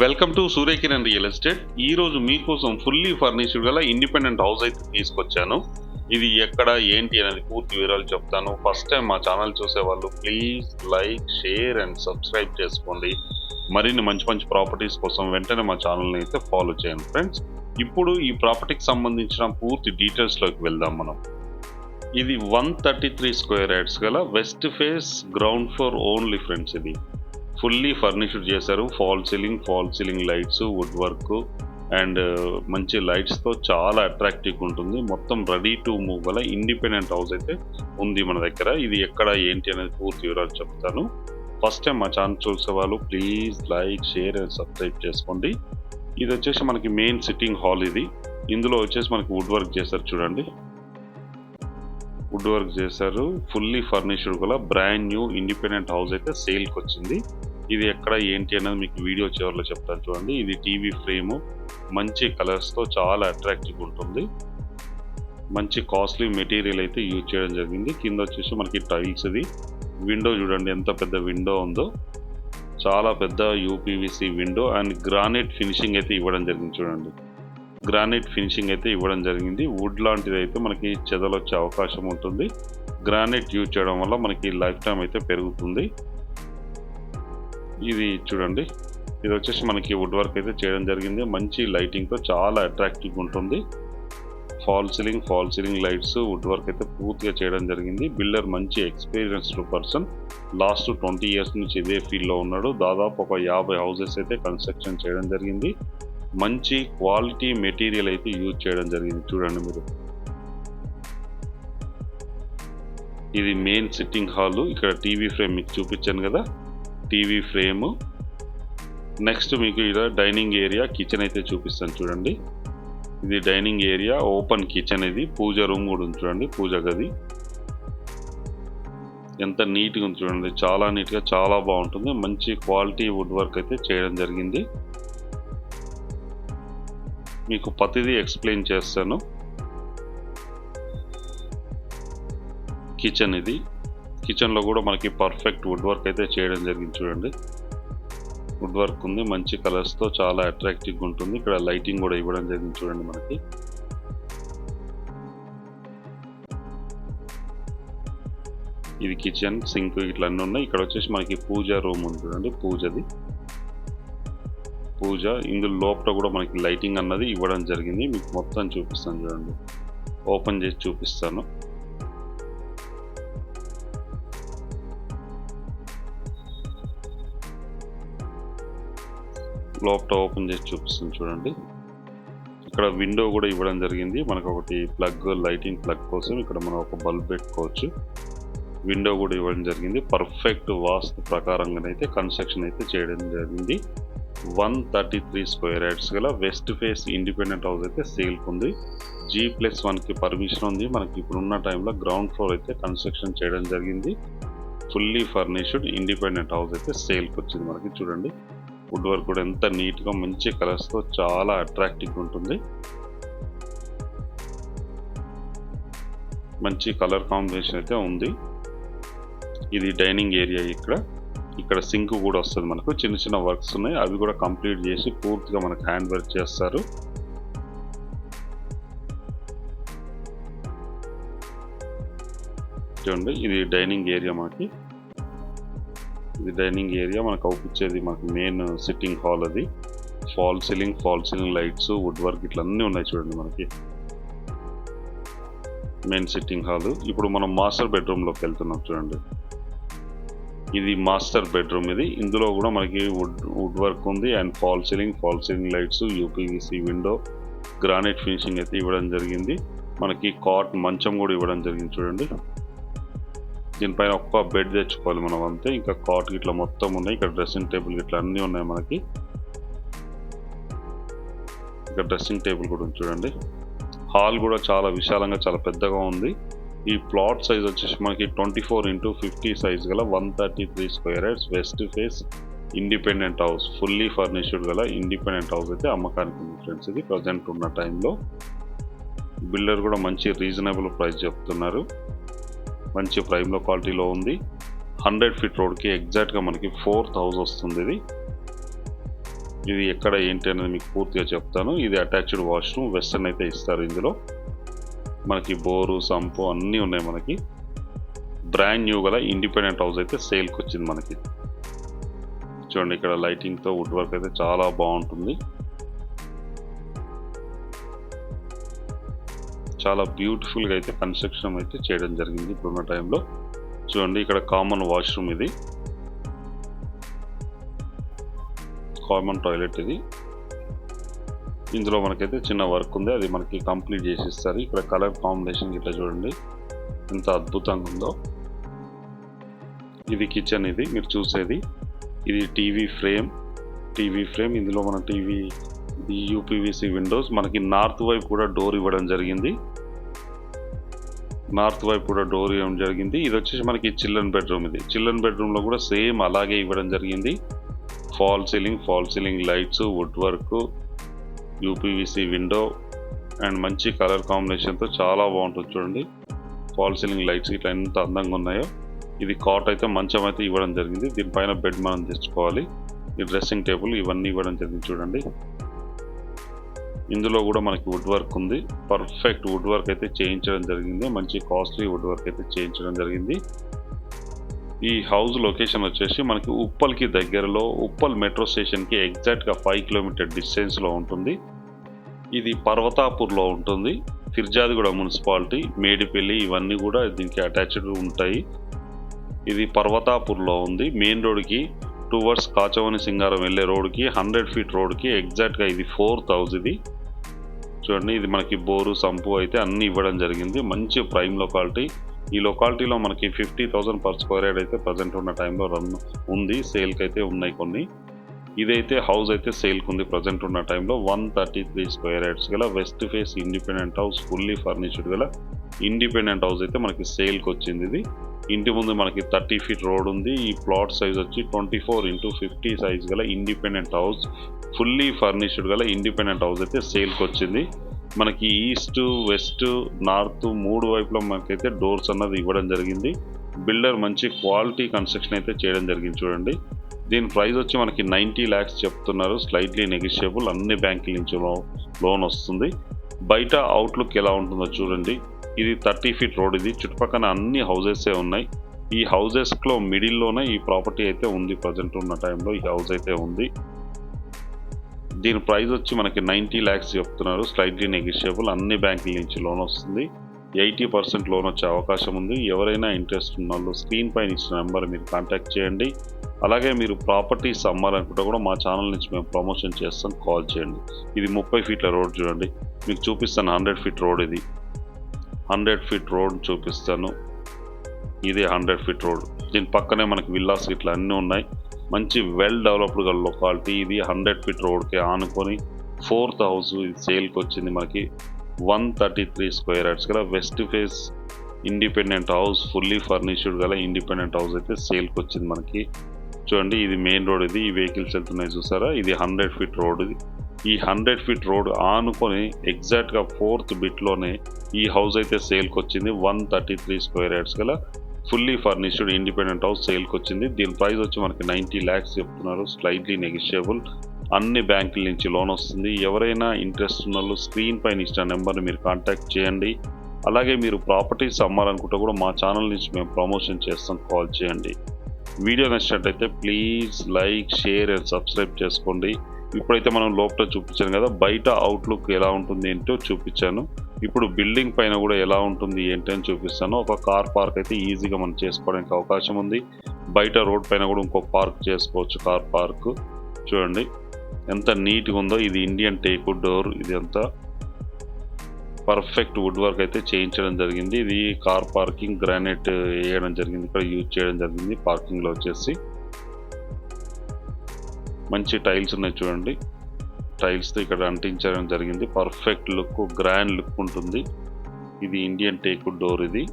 Welcome to Surya Kiran real estate. ఈ రోజు మీకోసం ఫుల్లీ ఫర్నిష్డ్ గల ఇండిపెండెంట్ హౌస్ అయితే తీసుకొచ్చాను. ఇది ఎక్కడ ఏంటి అనేది పూర్తి వివరాలు చెప్తాను. ఫస్ట్ టైం మా ఛానల్ చూసే వాళ్ళు please like, share and subscribe చేసుకోండి. మరిన్ని మంచి మంచి ప్రాపర్టీస్ కోసం వెంటనే మా ఛానల్ని అయితే ఫాలో చేయండి ఫ్రెండ్స్. ఇప్పుడు ఈ ప్రాపర్టీకి సంబంధించిన పూర్తి డీటెయిల్స్లోకి వెళ్దాం మనం. ఇది 133 స్క్వేర్ యార్డ్స్ గల west face ground floor only friends. ఇది ఫుల్లీ ఫర్నిష్డ్ చేశారు. Fall ceiling lights, wood work and మంచి లైట్స్తో చాలా అట్రాక్టివ్గా ఉంటుంది. మొత్తం రెడీ టు మూవ్ గల ఇండిపెండెంట్ హౌస్ అయితే ఉంది మన దగ్గర. ఇది ఎక్కడ ఏంటి అనేది పూర్తి వివరాలు చెప్తాను. ఫస్ట్ టైం మా ఛానల్ చూసే వాళ్ళు please like, share and subscribe చేసుకోండి. ఇది వచ్చేసి మనకి మెయిన్ సిట్టింగ్ హాల్. ఇందులో వచ్చేసి మనకి వుడ్ వర్క్ చేశారు చూడండి. వుడ్ వర్క్ చేశారు. ఫుల్లీ ఫర్నిష్డ్ గల బ్రాండ్ న్యూ ఇండిపెండెంట్ హౌస్ అయితే సేల్కి వచ్చింది. ఇది ఎక్కడ ఏంటి అనేది మీకు వీడియో చివరిలో చెప్తాను చూడండి. ఇది టీవీ ఫ్రేమ్, మంచి కలర్స్తో చాలా అట్రాక్టివ్ ఉంటుంది. మంచి కాస్ట్లీ మెటీరియల్ అయితే యూజ్ చేయడం జరిగింది. కింద వచ్చేసి మనకి టైల్స్. ఇది విండో చూడండి ఎంత పెద్ద విండో ఉందో. చాలా పెద్ద UPVC window and granite finishing అయితే ఇవ్వడం జరిగింది చూడండి. గ్రానైట్ ఫినిషింగ్ అయితే ఇవ్వడం జరిగింది. వుడ్ లాంటిది అయితే మనకి చెదలొచ్చే అవకాశం ఉంటుంది. గ్రానైట్ యూజ్ చేయడం వల్ల మనకి లైఫ్ టైం అయితే పెరుగుతుంది. ఇది చూడండి, ఇది వచ్చేసి మనకి వుడ్ వర్క్ అయితే చేయడం జరిగింది. మంచి లైటింగ్తో చాలా అట్రాక్టివ్గా ఉంటుంది. Fall ceiling lights, wood work అయితే పూర్తిగా చేయడం జరిగింది. బిల్డర్ మంచి ఎక్స్పీరియన్స్డ్ పర్సన్. లాస్ట్ 20 ఇయర్స్ నుంచి ఇదే ఫీల్డ్లో ఉన్నాడు. దాదాపు ఒక 50 హౌసెస్ అయితే కన్స్ట్రక్షన్ చేయడం జరిగింది. మంచి క్వాలిటీ మెటీరియల్ అయితే యూజ్ చేయడం జరిగింది చూడండి మీరు. ఇది మెయిన్ సిట్టింగ్ హాల్. ఇక్కడ టీవీ ఫ్రేమ్ మీకు చూపించాను కదా, టీవీ ఫ్రేమ్. నెక్స్ట్ మీకు ఇలా డైనింగ్ ఏరియా, కిచెన్ అయితే చూపిస్తాను చూడండి. ఇది డైనింగ్ ఏరియా, ఓపెన్ కిచెన్. ఇది పూజ రూమ్ కూడా ఉంది చూడండి, పూజ గది. ఎంత నీట్గా ఉంది చూడండి, చాలా నీట్గా, చాలా బాగుంటుంది. మంచి క్వాలిటీ వుడ్ వర్క్ అయితే చేయడం జరిగింది. మీకు ప్రతిదీ ఎక్స్ప్లెయిన్ చేస్తాను. కిచెన్. ఇది కిచెన్లో కూడా మనకి పర్ఫెక్ట్ వుడ్ వర్క్ అయితే చేయడం జరిగింది చూడండి. వుడ్ వర్క్ ఉంది, మంచి కలర్స్తో చాలా అట్రాక్టివ్గా ఉంటుంది. ఇక్కడ లైటింగ్ కూడా ఇవ్వడం జరిగింది చూడండి మనకి. ఇది కిచెన్, సింక్ ఇట్లా అన్నీ ఉన్నాయి. ఇక్కడ వచ్చేసి మనకి పూజ రూమ్ ఉంది చూడండి, పూజది. పూజ ఇందులో లోపల కూడా మనకి లైటింగ్ అన్నది ఇవ్వడం జరిగింది. మీకు మొత్తం చూపిస్తాను చూడండి, ఓపెన్ చేసి చూపిస్తాను. లోపల ఓపెన్ చేసి చూపిస్తాను చూడండి. ఇక్కడ విండో కూడా ఇవ్వడం జరిగింది. మనకు ఒకటి ప్లగ్, లైటింగ్ ప్లగ్ కోసం ఇక్కడ మనం ఒక బల్బ్ పెట్టుకోవచ్చు. విండో కూడా ఇవ్వడం జరిగింది. పర్ఫెక్ట్ వాస్తు ప్రకారంగానైతే కన్స్ట్రక్షన్ అయితే చేయడం జరిగింది. 133 స్క్వేర్ యార్డ్స్ గల వెస్ట్ ఫేస్ ఇండిపెండెంట్ హౌస్ అయితే సేల్కి ఉంది. G+1కి పర్మిషన్ ఉంది. మనకి ఇప్పుడున్న టైంలో గ్రౌండ్ ఫ్లోర్ అయితే కన్స్ట్రక్షన్ చేయడం జరిగింది. ఫుల్లీ ఫర్నిష్డ్ ఇండిపెండెంట్ హౌస్ అయితే సేల్కి వచ్చింది మనకి చూడండి. వుడ్ వర్క్ కూడా ఎంత నీట్గా మంచి కలర్స్తో చాలా అట్రాక్టివ్గా ఉంటుంది. మంచి కలర్ కాంబినేషన్ అయితే ఉంది. ఇది డైనింగ్ ఏరియా. ఇక్కడ సింక్ కూడా వస్తుంది మనకు. చిన్న చిన్న వర్క్స్ ఉన్నాయి, అవి కూడా కంప్లీట్ చేసి పూర్తిగా మనకు హ్యాండ్ వర్క్ చేస్తారు. చూడండి, ఇది డైనింగ్ ఏరియా మనకి. ఇది డైనింగ్ ఏరియా మనకు అవుపించేది మనకి మెయిన్ సిట్టింగ్ హాల్. అది fall ceiling lights, wood work ఇట్లా అన్నీ ఉన్నాయి చూడండి మనకి. Main sitting hall. ఇప్పుడు మనం మాస్టర్ బెడ్రూమ్లోకి వెళ్తున్నాం చూడండి. ఇది మాస్టర్ బెడ్రూమ్. ఇందులో కూడా మనకి వుడ్ వర్క్ ఉంది and fall ceiling lights, UPVC window, granite finishing అయితే ఇవ్వడం జరిగింది. మనకి కాట్ మంచం కూడా ఇవ్వడం జరిగింది చూడండి. దీనిపైన ఒక్క బెడ్ తెచ్చుకోవాలి మనం అంతే. ఇంకా కాట్ ఇట్లా మొత్తం ఉన్నాయి. ఇక్కడ డ్రెస్సింగ్ టేబుల్ ఇట్లా అన్నీ ఉన్నాయి మనకి. ఇక్కడ డ్రెస్సింగ్ టేబుల్ కూడా ఉంది చూడండి. హాల్ కూడా చాలా విశాలంగా, చాలా పెద్దగా ఉంది. ఈ ప్లాట్ సైజ్ వచ్చేసి మనకి 24x50 సైజ్ గల 133 square yards west face independent house, fully furnished గల ఇండిపెండెంట్ హౌస్ అయితే అమ్మకానికి ఉంది ఫ్రెండ్స్. ఇది ప్రజెంట్ ఉన్న టైంలో బిల్డర్ కూడా మంచి రీజనబుల్ ప్రైస్ చెప్తున్నారు. మంచి ప్రైమ్లో క్వాలిటీలో ఉంది. 100 ఫీట్ రోడ్కి ఎగ్జాక్ట్గా మనకి 4th హౌస్ వస్తుంది. ఇది ఇది ఎక్కడ ఏంటి అనేది మీకు పూర్తిగా చెప్తాను. ఇది అటాచ్డ్ వాష్రూమ్, వెస్టర్న్ అయితే ఇస్తారు. ఇందులో మనకి బోరు, సంపు అన్నీ ఉన్నాయి. మనకి బ్రాండ్ న్యూ గల ఇండిపెండెంట్ హౌస్ అయితే సేల్కి వచ్చింది మనకి. చూడండి ఇక్కడ లైటింగ్తో వుడ్ వర్క్ అయితే చాలా బాగుంటుంది. చాలా బ్యూటిఫుల్గా అయితే కన్స్ట్రక్షన్ అయితే చేయడం జరిగింది ఇప్పుడున్న టైంలో. చూడండి ఇక్కడ కామన్ వాష్రూమ్, ఇది కామన్ టాయిలెట్. ఇది ఇందులో మనకైతే చిన్న వర్క్ ఉంది, అది మనకి కంప్లీట్ చేసి ఇస్తారు. ఇక్కడ కలర్ కాంబినేషన్ ఇట్లా చూడండి ఎంత అద్భుతంగా ఉందో. ఇది కిచెన్, ఇది మీరు చూసేది. ఇది టీవీ ఫ్రేమ్. ఇందులో మన టీవీ యూపీవీసీ విండోస్. మనకి నార్త్ వైపు కూడా డోర్ ఇవ్వడం జరిగింది. ఇది వచ్చేసి మనకి చిల్డ్రన్ బెడ్రూమ్. ఇది చిల్డ్రన్ బెడ్రూమ్లో కూడా సేమ్ అలాగే ఇవ్వడం జరిగింది. Fall ceiling lights, wood work, UPVC window and మంచి కలర్ కాంబినేషన్తో చాలా బాగుంటుంది. చూడండి ఫాల్ సీలింగ్ లైట్స్ ఇట్లా ఎంత అందంగా ఉన్నాయో. ఇది కాట్ అయితే మంచం అయితే ఇవ్వడం జరిగింది. దీనిపైన బెడ్ మనం తెచ్చుకోవాలి. ఈ డ్రెస్సింగ్ టేబుల్ ఇవన్నీ ఇవ్వడం జరిగింది. చూడండి ఇందులో కూడా మనకి వుడ్ వర్క్ ఉంది. పర్ఫెక్ట్ వుడ్ వర్క్ అయితే చేయించడం జరిగింది. మంచి కాస్ట్లీ వుడ్ వర్క్ అయితే చేయించడం జరిగింది. ఈ హౌస్ లొకేషన్ వచ్చేసి మనకి ఉప్పల్కి దగ్గరలో, ఉప్పల్ మెట్రో స్టేషన్కి ఎగ్జాక్ట్గా 5 కిలోమీటర్ డిస్టెన్స్లో ఉంటుంది. ఇది పర్వతాపూర్లో ఉంటుంది. ఫిర్జాదిగూడ మున్సిపాలిటీ, మేడిపల్లి ఇవన్నీ కూడా దీనికి అటాచ్డ్ ఉంటాయి. ఇది పర్వతాపూర్లో ఉంది. మెయిన్ రోడ్కి టువర్డ్స్ కాచవని సింగారం వెళ్ళే రోడ్కి 100 ఫీట్ రోడ్కి ఎగ్జాక్ట్గా ఇది 4th హౌస్. ఇది చూడండి ఇది మనకి బోరు, సంపు అయితే అన్నీ ఇవ్వడం జరిగింది. మంచి ప్రైమ్ లొకాలిటీ. ఈ లొకాలిటీలో మనకి 50,000 పర్ స్క్వేర్ యార్డ్ అయితే ప్రజెంట్ ఉన్న టైంలో రన్ ఉంది. సేల్కి అయితే ఉన్నాయి కొన్ని. ఇదైతే హౌస్ అయితే సేల్కి ఉంది ప్రజెంట్ ఉన్న టైంలో. 133 స్క్వేర్ యార్డ్స్ గల west face independent house, fully furnished గల ఇండిపెండెంట్ హౌస్ అయితే మనకి సేల్కి వచ్చింది. ఇది ఇంటి ముందు మనకి 30 ఫీట్ రోడ్ ఉంది. ఈ ప్లాట్ సైజ్ వచ్చి 24x50 సైజ్ గల ఇండిపెండెంట్ హౌస్, ఫుల్లీ ఫర్నిష్డ్ గల ఇండిపెండెంట్ హౌస్ అయితే సేల్కి వచ్చింది. మనకి ఈస్ట్, వెస్ట్, నార్త్ 3 వైపులో మనకైతే డోర్స్ అన్నది ఇవ్వడం జరిగింది. బిల్డర్ మంచి క్వాలిటీ కన్స్ట్రక్షన్ అయితే చేయడం జరిగింది. చూడండి దీని ప్రైస్ వచ్చి మనకి 90 lakhs చెప్తున్నారు. Slightly negotiable. అన్ని బ్యాంకుల నుంచి లోన్ వస్తుంది. బయట అవుట్లుక్ ఎలా ఉంటుందో చూడండి. ఇది 30 ఫీట్ రోడ్. ఇది చుట్టుపక్కల అన్ని హౌజెసే ఉన్నాయి. ఈ హౌజెస్లో మిడిల్లోనే ఈ ప్రాపర్టీ అయితే ఉంది. ప్రజెంట్ ఉన్న టైంలో ఈ హౌస్ అయితే ఉంది. దీని ప్రైస్ వచ్చి మనకి 90 lakhs చెప్తున్నారు. Slightly negotiable. అన్ని బ్యాంకుల నుంచి లోన్ వస్తుంది. 80% లోన్ వచ్చే అవకాశం ఉంది. ఎవరైనా ఇంట్రెస్ట్ ఉన్న వాళ్ళు స్క్రీన్ పైన ఇచ్చిన నెంబర్ మీరు కాంటాక్ట్ చేయండి. అలాగే మీరు ప్రాపర్టీస్ అమ్మాలనుకుంటే కూడా మా ఛానల్ నుంచి మేము ప్రమోషన్ చేస్తాం, కాల్ చేయండి. ఇది 30 ఫీట్ల రోడ్ చూడండి. మీకు చూపిస్తాను 100 ఫీట్ రోడ్. ఇది 100 ఫీట్ రోడ్ చూపిస్తాను. ఇదే 100 ఫీట్ రోడ్. దీని పక్కనే మనకి విల్లాస్ ఇట్లా అన్నీ ఉన్నాయి. మంచి వెల్ డెవలప్డ్ గల లొకాలిటీ. ఇది 100 ఫీట్ రోడ్కి ఆనుకొని 4th హౌస్ ఇది సేల్కి వచ్చింది. మనకి 133 స్క్వేర్ యార్డ్స్ గల west face independent house, fully furnished గల ఇండిపెండెంట్ హౌస్ అయితే సేల్కి వచ్చింది మనకి. చూడండి ఇది మెయిన్ రోడ్. ఇది ఈ వెహికల్స్ వెళ్తున్నాయి చూసారా. ఇది 100 ఫీట్ రోడ్. ఇది ఈ 100 ఫీట్ రోడ్ ఆనుకొని ఎగ్జాక్ట్గా 4th బిట్లోనే ఈ హౌస్ అయితే సేల్కి వచ్చింది. 133 స్క్వేర్ యార్డ్స్ గల ఫుల్లీ ఫర్నిష్డ్ ఇండిపెండెంట్ హౌస్ సేల్కి వచ్చింది. దీని ప్రైస్ వచ్చి మనకి 90 lakhs చెప్తున్నారు. Slightly negotiable. అన్ని బ్యాంకుల నుంచి లోన్ వస్తుంది. ఎవరైనా ఇంట్రెస్ట్ ఉన్న వాళ్ళు స్క్రీన్ పైన ఇచ్చిన నెంబర్ని మీరు కాంటాక్ట్ చేయండి. అలాగే మీరు ప్రాపర్టీస్ అమ్మాలనుకుంటే కూడా మా ఛానల్ నుంచి మేము ప్రమోషన్ చేస్తాం, కాల్ చేయండి. వీడియో నచ్చినట్టయితే please like, share and subscribe చేసుకోండి. ఇప్పుడైతే మనం లోపల చూపించాను కదా, బయట అవుట్లుక్ ఎలా ఉంటుంది ఏంటో చూపించాను. ఇప్పుడు బిల్డింగ్ పైన కూడా ఎలా ఉంటుంది ఏంటి అని చూపిస్తాను. ఒక కార్ పార్క్ అయితే ఈజీగా మనం చేసుకోవడానికి అవకాశం ఉంది. బయట రోడ్ పైన కూడా ఇంకో పార్క్ చేసుకోవచ్చు, కార్ పార్క్. చూడండి ఎంత నీట్గా ఉందో. ఇది ఇండియన్ టేక్ డోర్. ఇది అంతా పర్ఫెక్ట్ వుడ్ వర్క్ అయితే చేయించడం జరిగింది. ఇది కార్ పార్కింగ్, గ్రానైట్ వేయడం జరిగింది, ఇక్కడ యూజ్ చేయడం జరిగింది. పార్కింగ్లో వచ్చేసి మంచి టైల్స్ ఉన్నాయి చూడండి. టైల్స్తో ఇక్కడ అంటించడం జరిగింది. పర్ఫెక్ట్ లుక్, గ్రాండ్ లుక్ ఉంటుంది. ఇది ఇండియన్ టేక్ డోర్. ఇది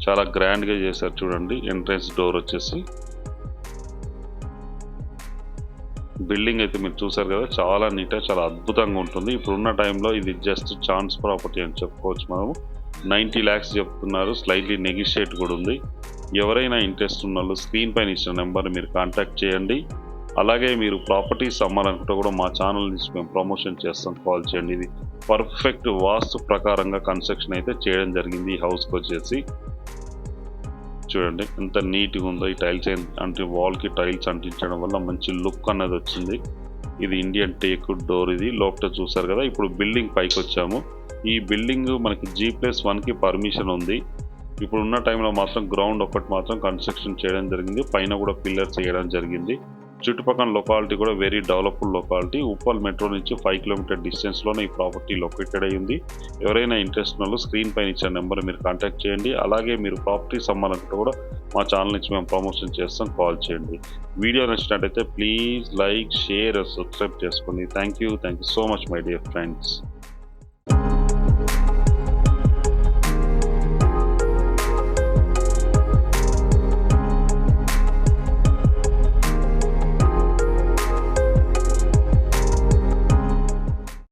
చాలా గ్రాండ్గా చేశారు చూడండి. ఎంట్రన్స్ డోర్ వచ్చేసి బిల్డింగ్ అయితే మీరు చూసారు కదా, చాలా నీట్గా చాలా అద్భుతంగా ఉంటుంది. ఇప్పుడున్న టైంలో ఇది జస్ట్ ఛాన్స్ ప్రాపర్టీ అని చెప్పుకోవచ్చు మనము. 90 lakhs చెప్తున్నారు. స్లైట్లీ నెగిషియేట్ కూడా ఉంది. ఎవరైనా ఇంట్రెస్ట్ ఉన్న వాళ్ళు స్క్రీన్ పైన ఇచ్చిన నెంబర్ మీరు కాంటాక్ట్ చేయండి. అలాగే మీరు ప్రాపర్టీస్ అమ్మాలనుకుంటే కూడా మా ఛానల్ నుంచి మేము ప్రమోషన్ చేస్తాం, కాల్ చేయండి. ఇది పర్ఫెక్ట్ వాస్తు ప్రకారంగా కన్స్ట్రక్షన్ అయితే చేయడం జరిగింది. ఈ హౌస్కి వచ్చేసి చూడండి ఎంత నీట్గా ఉందో. ఈ టైల్స్ అంటే వాల్కి టైల్స్ అంటించడం వల్ల మంచి లుక్ అన్నది వచ్చింది. ఇది ఇండియన్ టేక్ డోర్. ఇది లోపల చూసారు కదా. ఇప్పుడు బిల్డింగ్ పైకి వచ్చాము. ఈ బిల్డింగ్ మనకి G+1కి పర్మిషన్ ఉంది. ఇప్పుడు ఉన్న టైంలో మాత్రం గ్రౌండ్ ఒకటి మాత్రం కన్స్ట్రక్షన్ చేయడం జరిగింది. పైన కూడా పిల్లర్స్ వేయడం జరిగింది. చుట్టుపక్కల లొకాలిటీ కూడా very developed locality. Uppal metro నుంచి 5 కిలోమీటర్ డిస్టెన్స్లోనే ఈ ప్రాపర్టీ లొకేటెడ్ అయి ఉంది. ఎవరైనా ఇంట్రెస్ట్ ఉన్న స్క్రీన్ పైన ఇచ్చిన నెంబర్ మీరు కాంటాక్ట్ చేయండి. అలాగే మీరు ప్రాపర్టీస్ అమ్మాలనుకుంటే కూడా మా ఛానల్ నుంచి మేము ప్రమోషన్ చేస్తాం, కాల్ చేయండి. వీడియో నచ్చినట్టయితే ప్లీజ్ లైక్, షేర్, సబ్స్క్రైబ్ చేసుకోండి. Thank you so much my dear friends.